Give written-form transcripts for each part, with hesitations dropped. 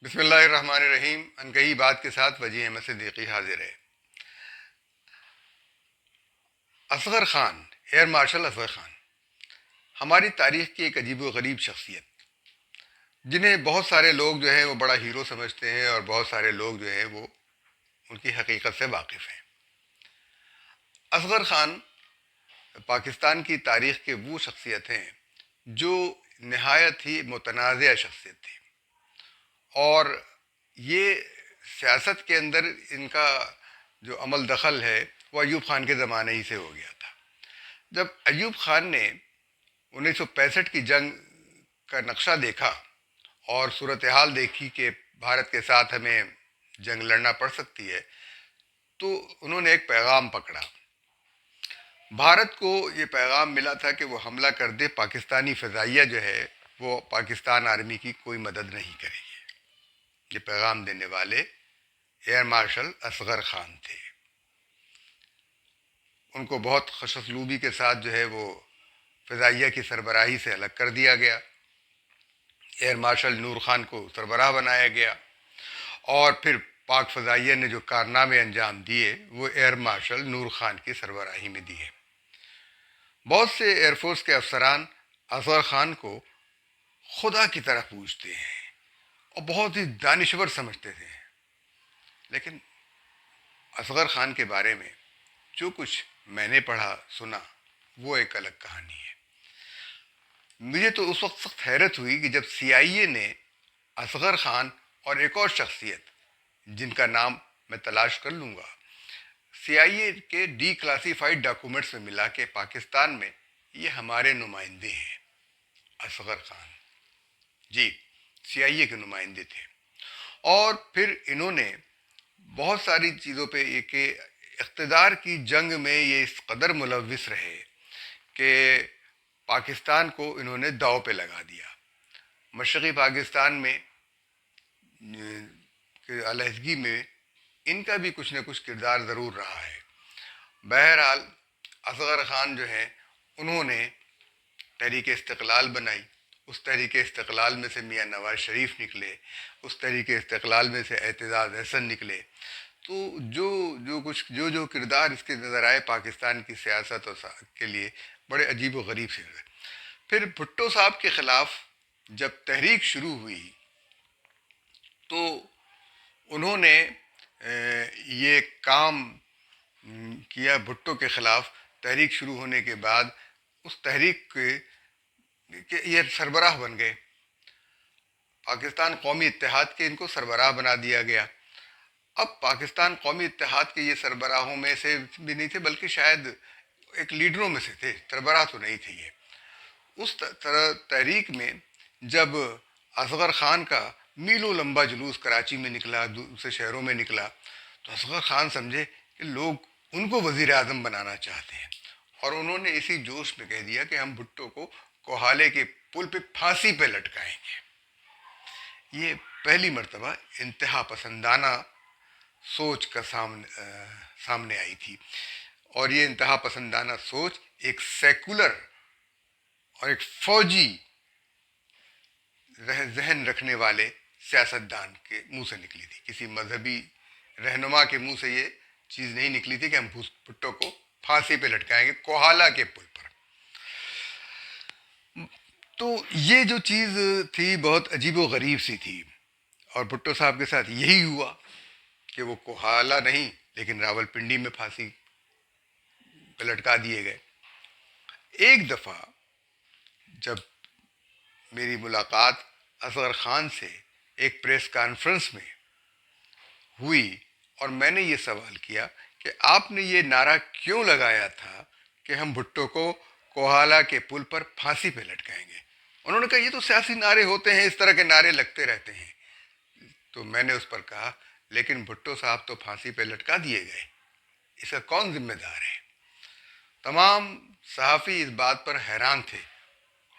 بسم اللہ الرحمن الرحیم. انکہی بات کے ساتھ وجیہ احمد صدیقی حاضر ہے. اصغر خان، ایئر مارشل اصغر خان، ہماری تاریخ کی ایک عجیب و غریب شخصیت، جنہیں بہت سارے لوگ جو ہیں وہ بڑا ہیرو سمجھتے ہیں، اور بہت سارے لوگ جو ہیں وہ ان کی حقیقت سے واقف ہیں. اصغر خان پاکستان کی تاریخ کے وہ شخصیت ہیں جو نہایت ہی متنازع شخصیت تھی، اور یہ سیاست کے اندر ان کا جو عمل دخل ہے وہ ایوب خان کے زمانے ہی سے ہو گیا تھا. جب ایوب خان نے 1965 کی جنگ کا نقشہ دیکھا اور صورتحال دیکھی کہ بھارت کے ساتھ ہمیں جنگ لڑنا پڑ سکتی ہے، تو انہوں نے ایک پیغام پکڑا. بھارت کو یہ پیغام ملا تھا کہ وہ حملہ کر دے، پاکستانی فضائیہ جو ہے وہ پاکستان آرمی کی کوئی مدد نہیں کرے گی. یہ پیغام دینے والے ایئر مارشل اصغر خان تھے. ان کو بہت خوش اسلوبی کے ساتھ جو ہے وہ فضائیہ کی سربراہی سے الگ کر دیا گیا. ایئر مارشل نور خان کو سربراہ بنایا گیا، اور پھر پاک فضائیہ نے جو کارنامے انجام دیے وہ ایئر مارشل نور خان کی سربراہی میں دیے. بہت سے ایئر فورس کے افسران اصغر خان کو خدا کی طرح پوجتے ہیں اور بہت ہی دانشور سمجھتے تھے. لیکن اصغر خان کے بارے میں جو کچھ میں نے پڑھا سنا وہ ایک الگ کہانی ہے. مجھے تو اس وقت سخت حیرت ہوئی کہ جب سی آئی اے نے اصغر خان اور ایک اور شخصیت جن کا نام میں تلاش کر لوں گا، سی آئی اے کے ڈی کلاسیفائڈ ڈاکومنٹس میں ملا کہ پاکستان میں یہ ہمارے نمائندے ہیں. اصغر خان جی سی آئی اے کے نمائندے تھے، اور پھر انہوں نے بہت ساری چیزوں پہ یہ کہ اقتدار کی جنگ میں یہ اس قدر ملوث رہے کہ پاکستان کو انہوں نے داؤ پہ لگا دیا. مشرقی پاکستان میں علیحدگی میں ان کا بھی کچھ نہ کچھ کردار ضرور رہا ہے. بہرحال اصغر خان جو ہیں انہوں نے تحریک استقلال بنائی. اس تحریک استقلال میں سے میاں نواز شریف نکلے، اس تحریک استقلال میں سے اعتزاز احسن نکلے. تو جو کردار اس کے نظر آئے پاکستان کی سیاست کے لیے بڑے عجیب و غریب سے. پھر بھٹو صاحب کے خلاف جب تحریک شروع ہوئی تو انہوں نے یہ کام کیا. بھٹو کے خلاف تحریک شروع ہونے کے بعد اس تحریک کے یہ سربراہ بن گئے. پاکستان قومی اتحاد کے ان کو سربراہ بنا دیا گیا. اب پاکستان قومی اتحاد کے یہ سربراہوں میں سے بھی نہیں تھے، بلکہ شاید ایک لیڈروں میں سے تھے، سربراہ تو نہیں تھے یہ. اس تحریک میں جب اصغر خان کا میلوں لمبا جلوس کراچی میں نکلا، دوسرے شہروں میں نکلا، تو اصغر خان سمجھے کہ لوگ ان کو وزیر اعظم بنانا چاہتے ہیں، اور انہوں نے اسی جوش میں کہہ دیا کہ ہم بھٹو کو کوہالے کے پل پہ پھانسی پہ لٹکائیں گے. یہ پہلی مرتبہ انتہا پسندانہ سوچ کا سامنے آئی تھی، اور یہ انتہا پسندانہ سوچ ایک سیکولر اور ایک فوجی ذہن رکھنے والے سیاستدان کے منہ سے نکلی تھی. کسی مذہبی رہنما کے منہ سے یہ چیز نہیں نکلی تھی کہ ہم بھٹو کو پھانسی پہ لٹکائیں گے کوہالہ کے پل پر. تو یہ جو چیز تھی بہت عجیب و غریب سی تھی، اور بھٹو صاحب کے ساتھ یہی ہوا کہ وہ کوہالہ نہیں لیکن راول پنڈی میں پھانسی پہ لٹکا دیے گئے. ایک دفعہ جب میری ملاقات اصغر خان سے ایک پریس کانفرنس میں ہوئی اور میں نے یہ سوال کیا کہ آپ نے یہ نعرہ کیوں لگایا تھا کہ ہم بھٹو کو کوہالہ کے پل پر پھانسی پہ لٹکائیں گے، انہوں نے کہا یہ تو سیاسی نعرے ہوتے ہیں، اس طرح کے نعرے لگتے رہتے ہیں. تو میں نے اس پر کہا لیکن بھٹو صاحب تو پھانسی پہ لٹکا دیے گئے، اس کا کون ذمہ دار ہے؟ تمام صحافی اس بات پر حیران تھے.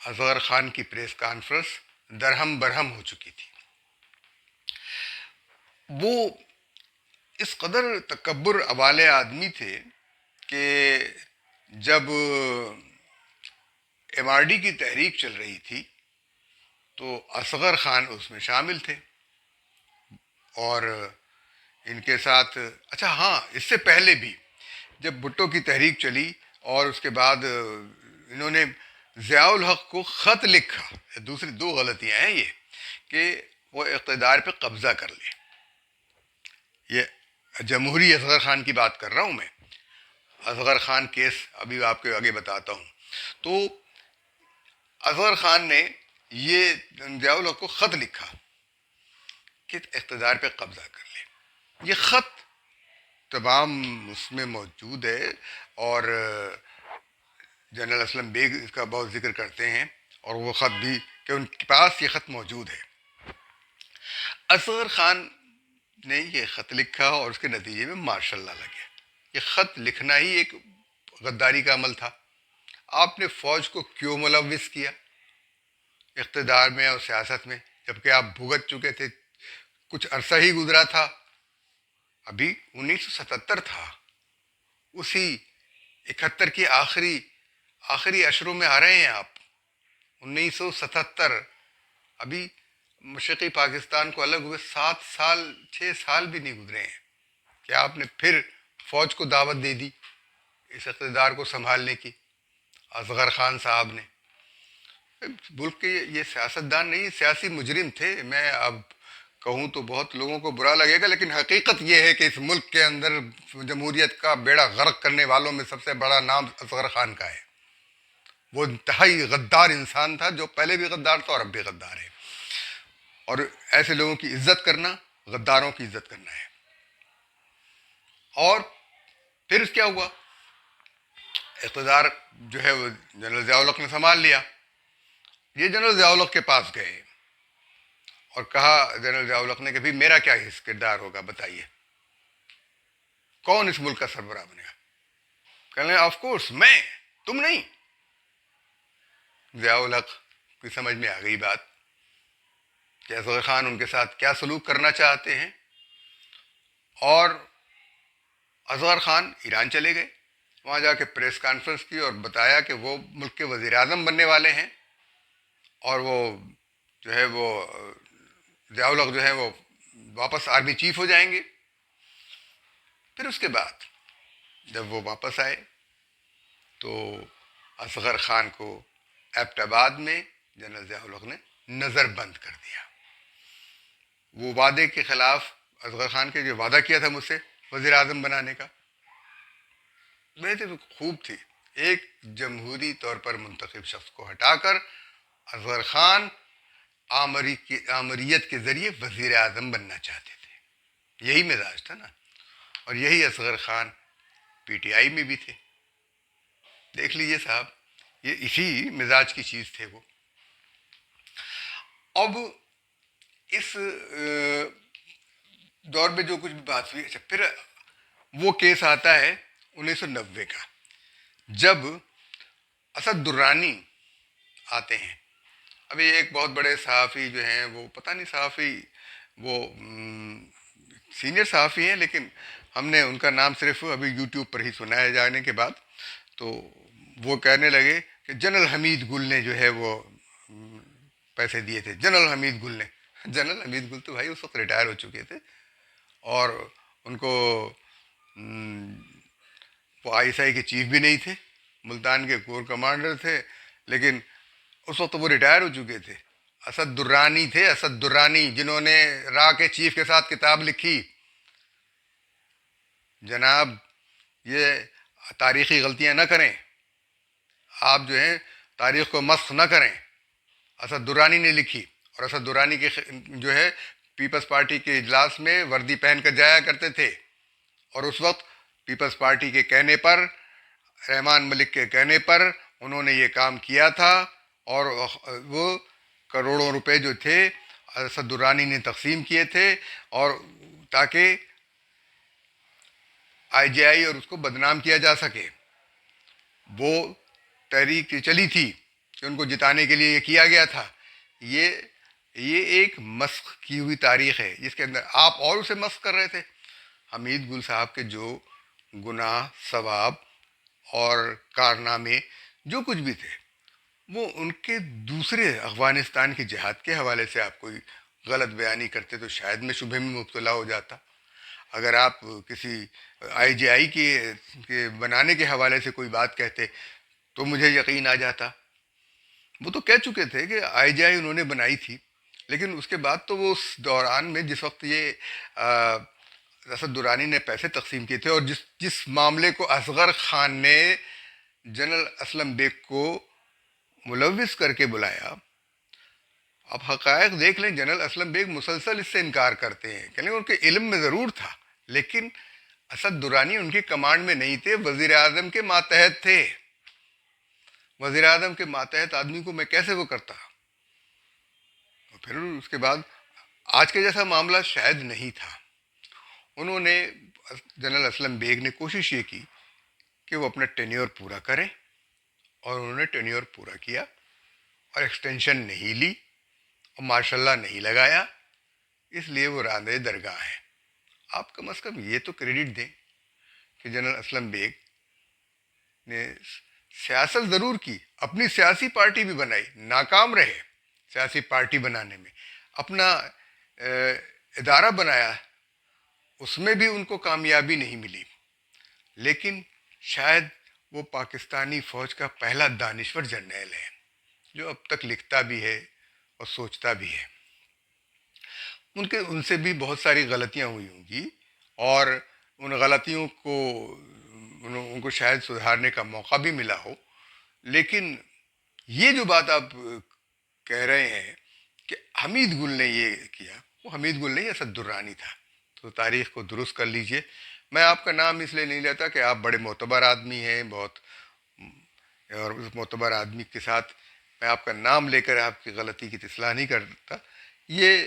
اصغر خان کی پریس کانفرنس درہم برہم ہو چکی تھی. وہ اس قدر تکبر والے آدمی تھے کہ جب ایم آر ڈی کی تحریک چل رہی تھی تو اصغر خان اس میں شامل تھے. اور ان کے ساتھ اچھا ہاں، اس سے پہلے بھی جب بھٹو کی تحریک چلی اور اس کے بعد انہوں نے ضیاء الحق کو خط لکھا. دوسری دو غلطیاں ہیں یہ کہ وہ اقتدار پہ قبضہ کر لے. یہ جمہوری اصغر خان کی بات کر رہا ہوں میں. اصغر خان کیس ابھی آپ کے آگے بتاتا ہوں. تو اصغر خان نے یہ ضیاء الحق کو خط لکھا کہ اقتدار پہ قبضہ کر لے. یہ خط تمام اس میں موجود ہے اور جنرل اسلم بیگ اس کا بہت ذکر کرتے ہیں اور وہ خط بھی کہ ان کے پاس یہ خط موجود ہے. اصغر خان نے یہ خط لکھا اور اس کے نتیجے میں مارشل لا لگے. یہ خط لکھنا ہی ایک غداری کا عمل تھا. آپ نے فوج کو کیوں ملوث کیا اقتدار میں اور سیاست میں، جبکہ آپ بھگت چکے تھے؟ کچھ عرصہ ہی گزرا تھا، ابھی 1977 تھا، اسی 71 کی آخری اشروں میں آ رہے ہیں آپ. 1977، ابھی مشرقی پاکستان کو الگ ہوئے 6 سال بھی نہیں گزرے ہیں کہ آپ نے پھر فوج کو دعوت دے دی اس اقتدار کو سنبھالنے کی. اصغر خان صاحب نے ملک کے یہ سیاستدان نہیں، سیاسی مجرم تھے. میں اب کہوں تو بہت لوگوں کو برا لگے گا، لیکن حقیقت یہ ہے کہ اس ملک کے اندر جمہوریت کا بیڑا غرق کرنے والوں میں سب سے بڑا نام اصغر خان کا ہے. وہ انتہائی غدار انسان تھا، جو پہلے بھی غدار تھا اور اب بھی غدار ہے. اور ایسے لوگوں کی عزت کرنا غداروں کی عزت کرنا ہے. اور پھر کیا ہوا؟ اقتدار جو ہے وہ جنرل ضیاء الحق نے سنبھال لیا. یہ جنرل ضیاء الحق کے پاس گئے اور کہا جنرل ضیاء الحق نے کہ بھی میرا کیا کردار ہوگا بتائیے، کون اس ملک کا سربراہ بنے گا؟ کہنے لگے آف کورس میں، تم نہیں. ضیاء الحق کی سمجھ میں آ گئی بات کہ اصغر خان ان کے ساتھ کیا سلوک کرنا چاہتے ہیں. اور اصغر خان ایران چلے گئے، وہاں جا کے پریس کانفرنس کی اور بتایا کہ وہ ملک کے وزیر اعظم بننے والے ہیں اور وہ جو ہے وہ ضیاء الحق جو ہے وہ واپس آرمی چیف ہو جائیں گے. پھر اس کے بعد جب وہ واپس آئے تو اصغر خان کو ایبٹ آباد میں جنرل ضیاء الحق نے نظر بند کر دیا. وہ وعدے کے خلاف اصغر خان کے جو وعدہ کیا تھا مجھ سے وزیر اعظم بنانے کا، بہت خوب تھی. ایک جمہوری طور پر منتخب شخص کو ہٹا کر اصغر خان آمریت کے ذریعے وزیر اعظم بننا چاہتے تھے. یہی مزاج تھا نا. اور یہی Asghar Khan P T I میں بھی تھے. دیکھ لیجیے صاحب، یہ اسی مزاج کی چیز تھے وہ. اب اس دور میں جو کچھ بھی بات ہوئی، اچھا پھر وہ کیس آتا ہے 1990 کا، جب اسد درانی آتے ہیں. ابھی ایک بہت بڑے صحافی جو ہیں، وہ پتہ نہیں صحافی، وہ سینئر صحافی ہیں، لیکن ہم نے ان کا نام صرف ابھی یوٹیوب پر ہی سنا ہے جانے کے بعد. تو وہ کہنے لگے کہ جنرل حمید گل نے جو ہے وہ پیسے دیے تھے. جنرل حمید گل نے، جنرل حمید گل تو بھائی اس وقت ریٹائر ہو چکے تھے اور ان کو وہ آئی ایس آئی کے چیف بھی نہیں تھے، ملتان کے کور کمانڈر تھے، لیکن اس وقت وہ ریٹائر ہو چکے تھے. اسد درانی تھے، اسد درانی، جنہوں نے را کے چیف کے ساتھ کتاب لکھی. جناب یہ تاریخی غلطیاں نہ کریں، آپ جو ہیں تاریخ کو مسخ نہ کریں. اسد درانی نے لکھی، اور اسد درانی کے جو ہے پیپلز پارٹی کے اجلاس میں وردی پہن کر جایا کرتے تھے. اور اس وقت پیپلز پارٹی کے کہنے پر، رحمان ملک کے کہنے پر انہوں نے یہ کام کیا تھا. اور وہ کروڑوں روپے جو تھے اسد درانی نے تقسیم کیے تھے، اور تاکہ آئی جے آئی اور اس کو بدنام کیا جا سکے. وہ تحریک چلی تھی کہ ان کو جتانے کے لیے یہ کیا گیا تھا. یہ ایک مسخ کی ہوئی تاریخ ہے جس کے اندر آپ اور اسے مسخ کر رہے تھے. حمید گل صاحب کے جو گناہ، ثواب اور کارنامے جو کچھ بھی تھے، وہ ان کے دوسرے افغانستان کی جہاد کے حوالے سے آپ کو غلط بیانی کرتے تو شاید میں شبہ میں مبتلا ہو جاتا. اگر آپ کسی آئی جے آئی کے بنانے کے حوالے سے کوئی بات کہتے تو مجھے یقین آ جاتا. وہ تو کہہ چکے تھے کہ آئی جے آئی انہوں نے بنائی تھی، لیکن اس کے بعد تو وہ اس دوران میں جس وقت یہ اسد درانی نے پیسے تقسیم کیے تھے اور جس معاملے کو اصغر خان نے جنرل اسلم بیگ کو ملوث کر کے بلایا، آپ حقائق دیکھ لیں. جنرل اسلم بیگ مسلسل اس سے انکار کرتے ہیں کہ ان کے علم میں ضرور تھا، لیکن اسد درانی ان کی کمانڈ میں نہیں تھے، وزیر اعظم کے ماتحت تھے. وزیر اعظم کے ماتحت آدمی کو میں کیسے وہ کرتا. پھر اس کے بعد آج کے جیسا معاملہ شاید نہیں تھا. انہوں نے جنرل اسلم بیگ نے کوشش یہ کی کہ وہ اپنا ٹینیور پورا کریں، اور انہوں نے ٹینیور پورا کیا اور ایکسٹینشن نہیں لی اور ماشاء اللہ نہیں لگایا، اس لیے وہ راندے درگاہ ہیں. آپ کم از کم یہ تو کریڈٹ دیں کہ جنرل اسلم بیگ نے سیاست ضرور کی، اپنی سیاسی پارٹی بھی بنائی، ناکام رہے سیاسی پارٹی بنانے میں، اپنا ادارہ بنایا، اس میں بھی ان کو کامیابی نہیں ملی، لیکن شاید وہ پاکستانی فوج کا پہلا دانشور جرنیل ہے جو اب تک لکھتا بھی ہے اور سوچتا بھی ہے. ان سے بھی بہت ساری غلطیاں ہوئی ہوں گی، اور ان غلطیوں کو ان کو شاید سدھارنے کا موقع بھی ملا ہو، لیکن یہ جو بات آپ کہہ رہے ہیں کہ حمید گل نے یہ کیا، وہ حمید گل نہیں، اسد درانی تھا. تو تاریخ کو درست کر لیجئے. میں آپ کا نام اس لیے نہیں لیتا کہ آپ بڑے معتبر آدمی ہیں بہت، اور اس معتبر آدمی کے ساتھ میں آپ کا نام لے کر آپ کی غلطی کی اصلاح نہیں کرتا. یہ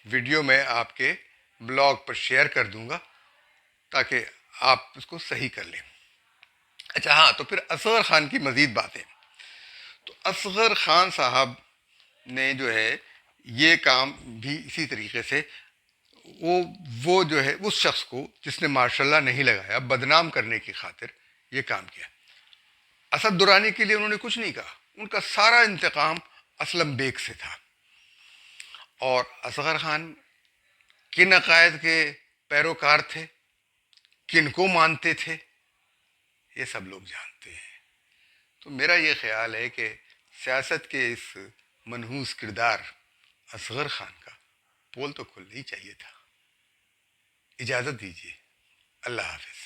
ویڈیو میں آپ کے بلاگ پر شیئر کر دوں گا تاکہ آپ اس کو صحیح کر لیں. اچھا ہاں، تو پھر اصغر خان کی مزید باتیں. تو اصغر خان صاحب نے جو ہے یہ کام بھی اسی طریقے سے وہ جو ہے اس شخص کو جس نے ماشاء اللہ نہیں لگایا، بدنام کرنے کی خاطر یہ کام کیا. اسد درانی کے لیے انہوں نے کچھ نہیں کہا، ان کا سارا انتقام اسلم بیگ سے تھا. اور اصغر خان کن عقائد کے پیروکار تھے، کن کو مانتے تھے، یہ سب لوگ جانتے ہیں. تو میرا یہ خیال ہے کہ سیاست کے اس منحوس کردار اصغر خان کا پول تو کھلنا ہی چاہیے تھا. اجازت دیجیے، اللہ حافظ.